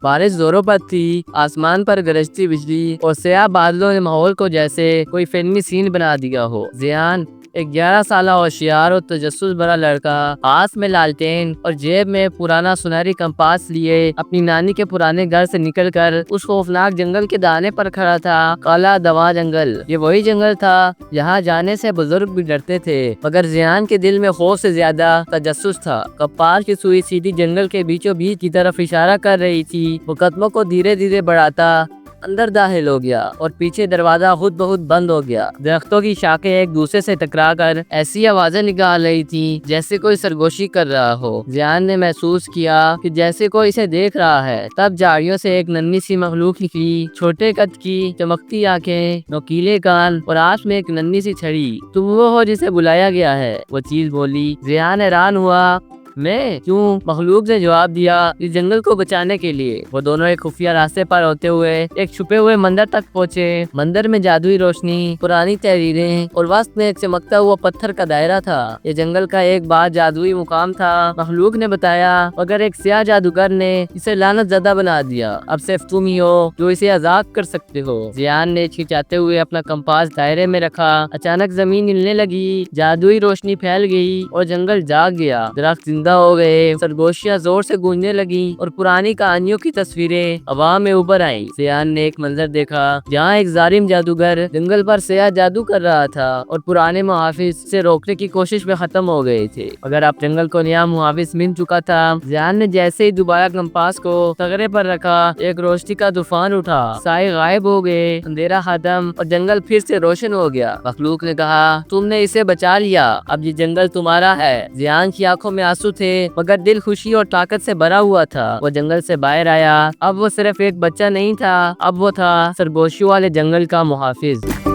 بارش زوروں پر تھی، آسمان پر گرجتی بجلی اور سیاہ بادلوں نے ماحول کو جیسے کوئی فلمی سین بنا دیا ہو۔ ذیان ایک 11 سالہ ہوشیار اور تجسس بھرا لڑکا، ہاتھ میں لالٹین اور جیب میں پرانا سنہری کمپاس لیے اپنی نانی کے پرانے گھر سے نکل کر اس خوفناک جنگل کے دانے پر کھڑا تھا۔ کالا دوا جنگل، یہ وہی جنگل تھا جہاں جانے سے بزرگ بھی ڈرتے تھے، مگر ذیان کے دل میں خوف سے زیادہ تجسس تھا۔ کمپاس کی سوئی سیدھی جنگل کے بیچوں بیچ کی طرف اشارہ کر رہی تھی۔ وہ قدموں کو دھیرے دھیرے بڑھاتا اندر داخل ہو گیا اور پیچھے دروازہ خود بخود بند ہو گیا۔ درختوں کی شاخیں ایک دوسرے سے ٹکرا کر ایسی آوازیں نکال رہی تھی جیسے کوئی سرگوشی کر رہا ہو۔ ذیان نے محسوس کیا کہ جیسے کوئی اسے دیکھ رہا ہے۔ تب جھاڑیوں سے ایک ننھی سی مخلوق نکلی، چھوٹے قد کی، چمکتی آنکھیں، نوکیلے کان اور ہاتھ میں ایک ننھی سی چھڑی۔ تم وہ ہو جسے بلایا گیا ہے، وہ چیز بولی۔ ذیان حیران ہوا۔ میں؟ کیوں؟ مخلوق نے جواب دیا، اس جنگل کو بچانے کے لیے۔ وہ دونوں ایک خفیہ راستے پر ہوتے ہوئے ایک چھپے ہوئے مندر تک پہنچے۔ مندر میں جادوئی روشنی، پرانی تحریریں اور وسط میں ایک چمکتا ہوا پتھر کا دائرہ تھا۔ یہ جنگل کا ایک بار جادوئی مقام تھا، مخلوق نے بتایا، مگر ایک سیاہ جادوگر نے اسے لعنت زدہ بنا دیا۔ اب صرف تم ہی ہو جو اسے آزاد کر سکتے ہو۔ ذیان نے ہچکچاتے ہوئے اپنا کمپاس دائرے میں رکھا۔ اچانک زمین ہلنے لگی، جادوئی روشنی پھیل گئی اور جنگل جاگ گیا۔ درخت زندہ ہو گئے، سرگوشیاں زور سے گونجنے لگیں اور پرانی کہانیوں کی تصویریں ہوا میں ابھر آئیں۔ ذیان نے ایک منظر دیکھا جہاں ایک ظالم جادوگر جنگل پر سیاہ جادو کر رہا تھا اور پرانے محافظ سے روکنے کی کوشش میں ختم ہو گئے تھے، مگر اب جنگل کو نیا محافظ مل چکا تھا۔ ذیان نے جیسے ہی دوبارہ کمپاس کو تغرے پر رکھا، ایک روشنی کا طوفان اٹھا، سائے غائب ہو گئے، اندھیرا ختم اور جنگل پھر سے روشن ہو گیا۔ مخلوق نے کہا، تم نے اسے بچا لیا، اب یہ جنگل تمہارا ہے۔ ذیان کی آنکھوں میں آنسو تھے، مگر دل خوشی اور طاقت سے بھرا ہوا تھا۔ وہ جنگل سے باہر آیا۔ اب وہ صرف ایک بچہ نہیں تھا، اب وہ تھا سرگوشیوں والے جنگل کا محافظ۔